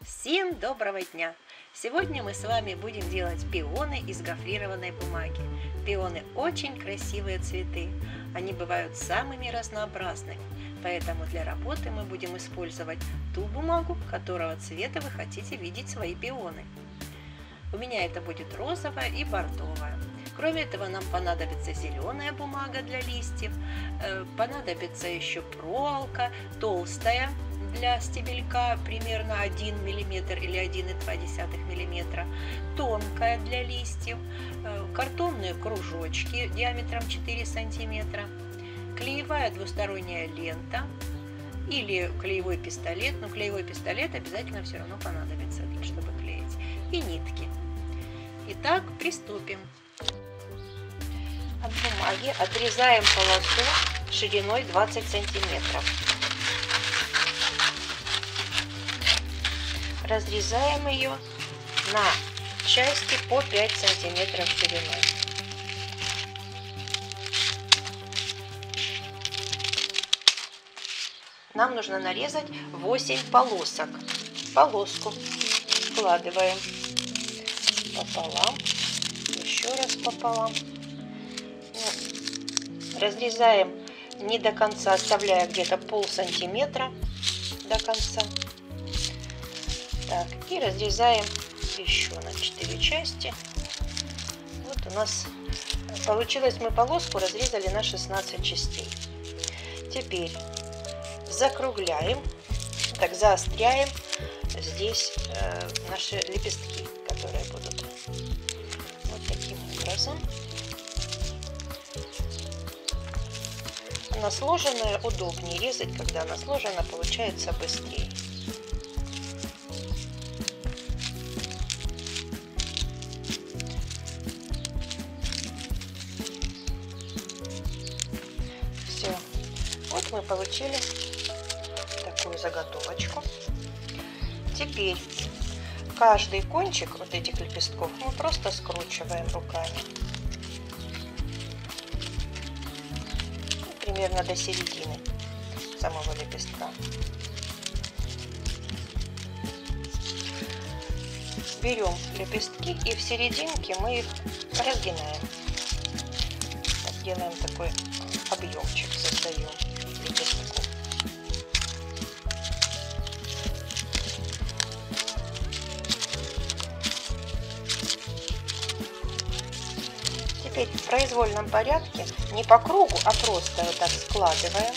Всем доброго дня! Сегодня мы с вами будем делать пионы из гофрированной бумаги. Пионы очень красивые цветы. Они бывают самыми разнообразными, поэтому для работы мы будем использовать ту бумагу, которого цвета вы хотите видеть свои пионы. У меня это будет розовая и бордовая. Кроме этого, нам понадобится зеленая бумага для листьев, понадобится еще проволока толстая для стебелька, примерно 1 мм или 1,2 мм, тонкая для листьев, картонные кружочки диаметром 4 см, клеевая двусторонняя лента или клеевой пистолет, но клеевой пистолет обязательно все равно понадобится, чтобы клеить, и нитки. Итак, приступим. От бумаги отрезаем полосу шириной 20 сантиметров. Разрезаем ее на части по 5 сантиметров шириной. Нам нужно нарезать 8 полосок. Полоску складываем пополам, еще раз пополам. Разрезаем не до конца, оставляя где-то полсантиметра до конца. Так, и разрезаем еще на 4 части. Вот у нас получилось, мы полоску разрезали на 16 частей. Теперь закругляем, так заостряем здесь наши лепестки, которые будут вот таким образом. Она сложенная удобнее резать, когда она сложена, получается быстрее. Все, вот мы получили такую заготовочку. Теперь каждый кончик вот этих лепестков мы просто скручиваем руками. Примерно до середины самого лепестка. Берем лепестки и в серединке мы их разгинаем. Так, делаем такой объемчик, создаем лепестков. Теперь в произвольном порядке, не по кругу, а просто вот так складываем,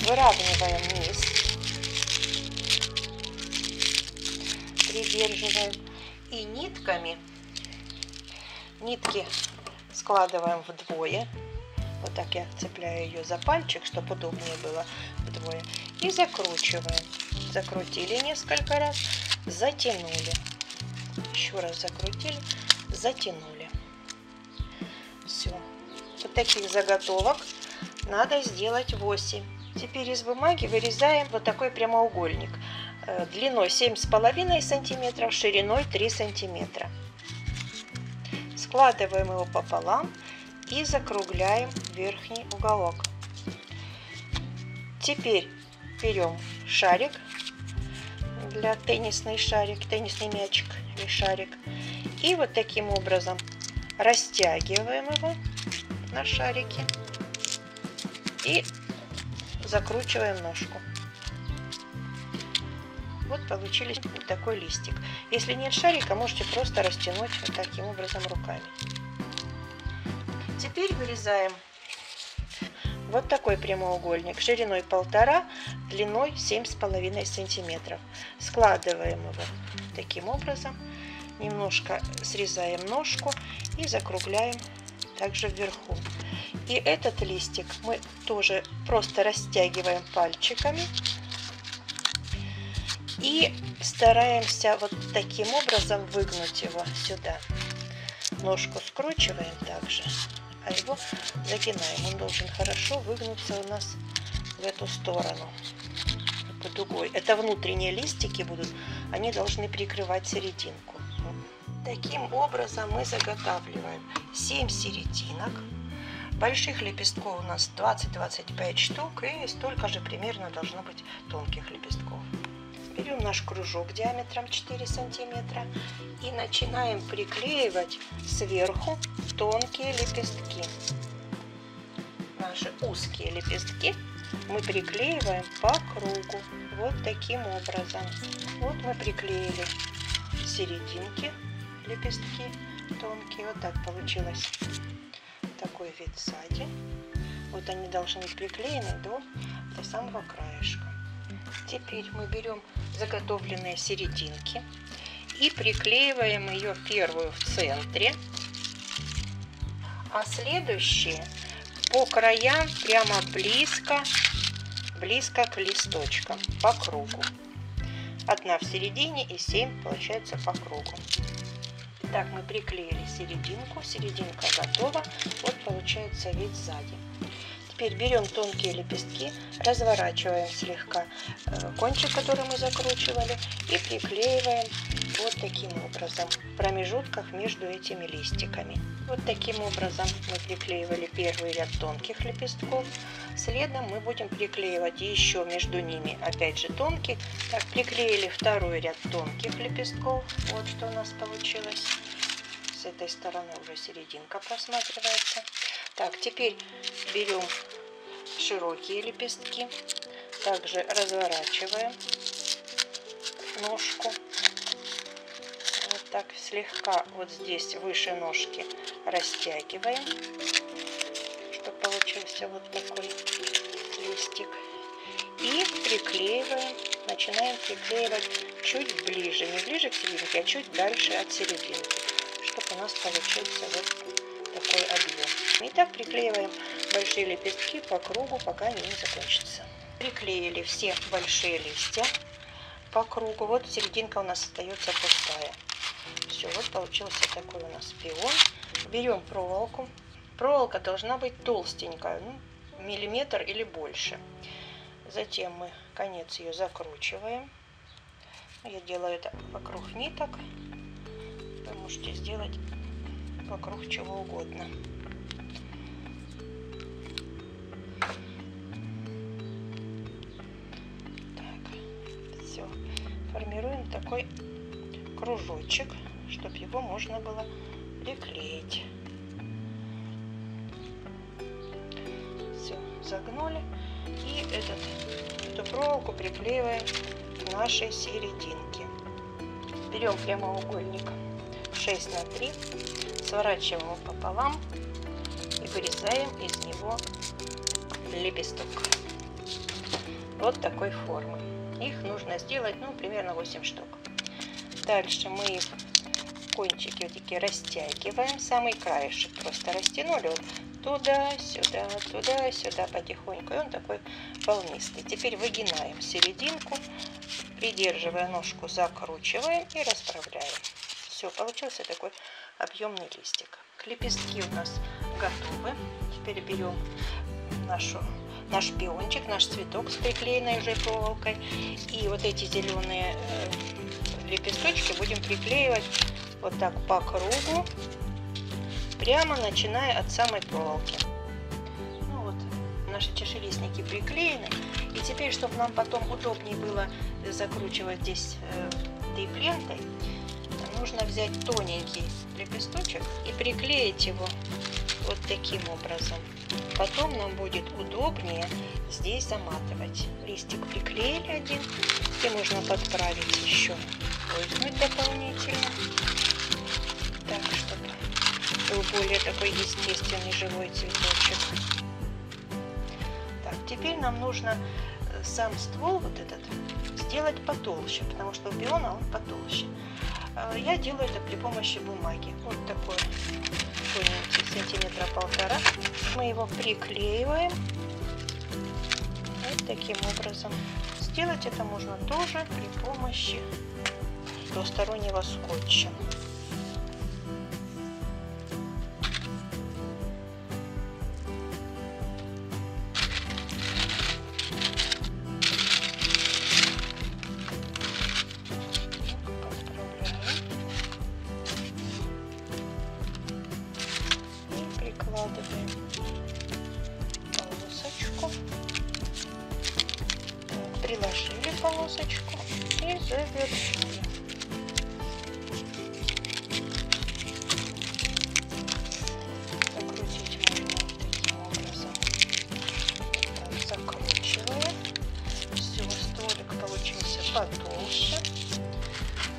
выравниваем низ, придерживаем и нитки складываем вдвое. Вот так я цепляю ее за пальчик, чтобы удобнее было вдвое. И закручиваем. Закрутили несколько раз, затянули. Еще раз закрутили, затянули. Все. Вот таких заготовок надо сделать 8. Теперь из бумаги вырезаем вот такой прямоугольник длиной 7,5 см, шириной 3 см. Складываем его пополам и закругляем верхний уголок. Теперь берем шарик, для теннисный мячик или шарик, и вот таким образом растягиваем его на шарике и закручиваем ножку. Вот получились вот такой листик. Если нет шарика, можете просто растянуть вот таким образом руками. Теперь вырезаем вот такой прямоугольник шириной 1,5, длиной 7,5 см. Складываем его таким образом, немножко срезаем ножку и закругляем также вверху. И этот листик мы тоже просто растягиваем пальчиками и стараемся вот таким образом выгнуть его сюда. Ножку скручиваем также, а его загинаем. Он должен хорошо выгнуться у нас в эту сторону, по дугой. Это внутренние листики будут, они должны прикрывать серединку. Таким образом мы заготавливаем 7 серединок. Больших лепестков у нас 20-25 штук, и столько же примерно должно быть тонких лепестков. Берем наш кружок диаметром 4 сантиметра и начинаем приклеивать сверху тонкие лепестки. Наши узкие лепестки мы приклеиваем по кругу, вот таким образом. Вот мы приклеили серединки лепестки тонкие, вот так получилось. Такой вид сзади. Вот они должны быть приклеены до самого краешка. Теперь мы берем заготовленные серединки и приклеиваем ее первую в центре, а следующие по краям прямо близко к листочкам по кругу. Одна в середине и 7 получается по кругу. Так, мы приклеили серединку, серединка готова, вот получается вид сзади. Теперь берем тонкие лепестки, разворачиваем слегка кончик, который мы закручивали, и приклеиваем вот таким образом в промежутках между этими листиками. Вот таким образом мы приклеивали первый ряд тонких лепестков. Следом мы будем приклеивать еще между ними опять же тонкие. Так, приклеили второй ряд тонких лепестков. Вот что у нас получилось. С этой стороны уже серединка просматривается. Так, теперь берем широкие лепестки. Также разворачиваем ножку. Вот так слегка вот здесь выше ножки растягиваем, чтобы получился вот такой листик. И приклеиваем, начинаем приклеивать чуть ближе, не ближе к серединке, а чуть дальше от серединки, чтобы у нас получился вот такой объем. И так приклеиваем большие лепестки по кругу, пока они не закончатся. Приклеили все большие листья по кругу. Вот серединка у нас остается пустая. Все, вот получился такой у нас пион. Берем проволоку. Проволока должна быть толстенькая, миллиметр или больше. Затем мы конец ее закручиваем. Я делаю это вокруг ниток. Вы можете сделать вокруг чего угодно. Так, все. Формируем такой кружочек, чтобы его можно было приклеить. Все, загнули. И эту проволоку приклеиваем к нашей серединке. Берем прямоугольник 6 на 3, сворачиваем его пополам и вырезаем из него лепесток. Вот такой формы. Их нужно сделать, примерно 8 штук. Дальше мы их кончики вот такие растягиваем, самый краешек просто растянули вот туда-сюда потихоньку, и он такой волнистый. Теперь выгинаем серединку, придерживая ножку, закручиваем и расправляем. Все, получился такой объемный листик. Лепестки у нас готовы. Теперь берем наш пиончик, наш цветок с приклеенной уже проволокой, и вот эти зеленые лепесточки будем приклеивать вот так по кругу, прямо начиная от самой проволоки. Вот наши чашелистники приклеены. И теперь, чтобы нам потом удобнее было закручивать здесь тейп-лентой, нужно взять тоненький лепесточек и приклеить его вот таким образом. Потом нам будет удобнее здесь заматывать. Листик приклеили один, и можно подправить еще, выгнуть дополнительно, так, чтобы был более такой естественный живой цветочек. Так, теперь нам нужно сам ствол вот этот сделать потолще, потому что у пиона он потолще. Я делаю это при помощи бумаги. Вот такой тоненький, сантиметра 1,5. Мы его приклеиваем вот таким образом. Сделать это можно тоже при помощи двустороннего скотча. Прикладываем. полосочку и завершили. Закрутить можно таким образом. Так, закручиваем. Все, столик получился потолще.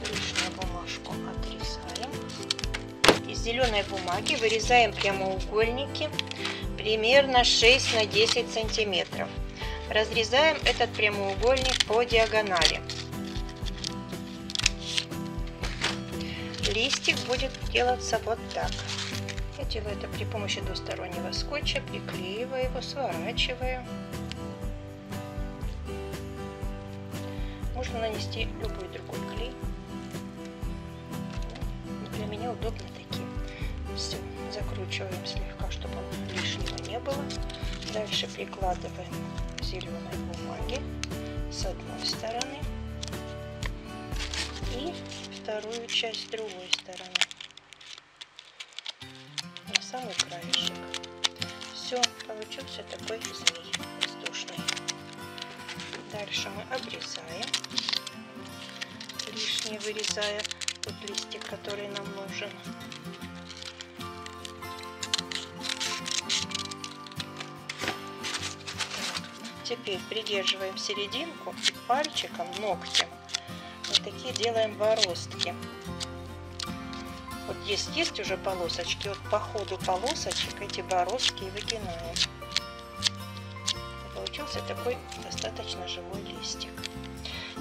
Лишнюю бумажку отрезаем. Из зеленой бумаги вырезаем прямоугольники примерно 6 на 10 сантиметров. Разрезаем этот прямоугольник по диагонали. Листик будет делаться вот так. Я делаю это при помощи двустороннего скотча, приклеиваю его, сворачиваю. Можно нанести любой другой клей. Для меня удобно такие. Все, закручиваем слегка, чтобы лишнего не было. Дальше прикладываем зеленой бумаги с одной стороны и вторую часть с другой стороны на самый краешек. Все, получился такой змей воздушный. Дальше мы обрезаем, лишнее вырезая тот листик, который нам нужен. Теперь придерживаем серединку и пальчиком, ногтем вот такие делаем бороздки. Вот здесь есть уже полосочки, вот по ходу полосочек эти бороздки и вытянаем. И получился такой достаточно живой листик.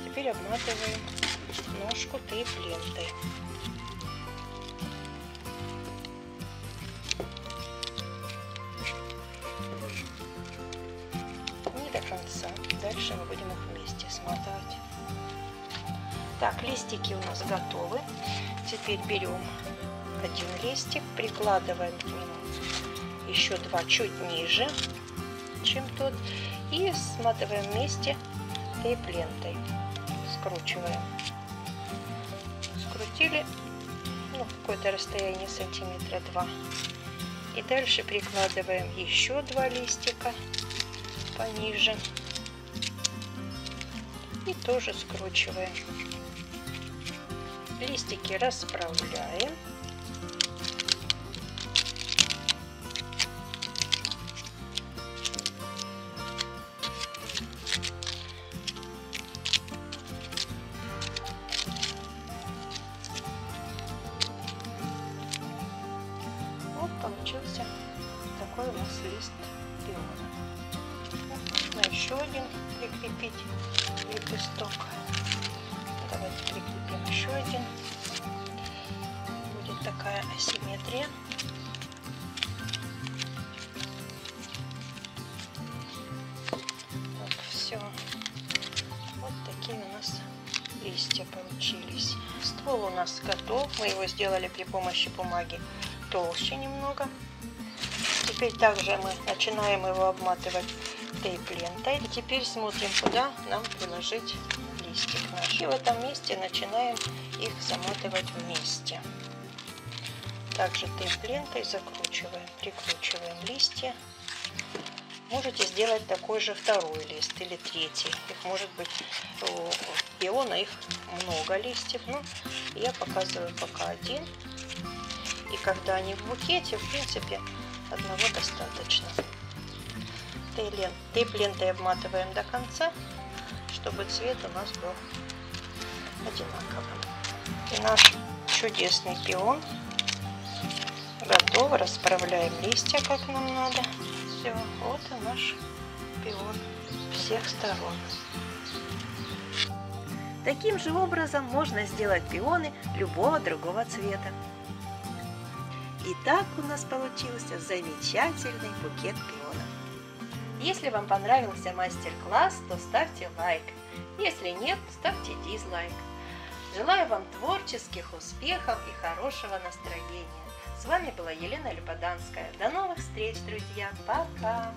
Теперь обматываем ножку тейп-лентой. До конца. Дальше мы будем их вместе сматывать. Так, листики у нас готовы. Теперь берем один листик, прикладываем к нему еще два чуть ниже, чем тот, и сматываем вместе тейп-лентой. Скручиваем. Скрутили, ну, какое-то расстояние сантиметра 2. И дальше прикладываем еще два листика пониже и тоже скручиваем. Листики расправляем. Вот получился такой у нас лист пиона. Можно еще один прикрепить лепесток. Давайте прикрепим еще один. Будет такая асимметрия. Вот, все. Вот такие у нас листья получились. Ствол у нас готов. Мы его сделали при помощи бумаги толще немного. Теперь также мы начинаем его обматывать тейп-лентой. И теперь смотрим, куда нам приложить листик наш. И в этом месте начинаем их заматывать вместе. Также тейп-лентой закручиваем, прикручиваем листья. Можете сделать такой же второй лист или третий. Их может быть у пиона их много листьев, но я показываю пока один. И когда они в букете, в принципе, одного достаточно. Тейп-лентой обматываем до конца, чтобы цвет у нас был одинаковым. И наш чудесный пион готов. Расправляем листья, как нам надо. Все, вот и наш пион всех сторон. Таким же образом можно сделать пионы любого другого цвета. Итак, у нас получился замечательный букет пионов. Если вам понравился мастер-класс, то ставьте лайк. Если нет, ставьте дизлайк. Желаю вам творческих успехов и хорошего настроения. С вами была Елена Любоданская. До новых встреч, друзья. Пока!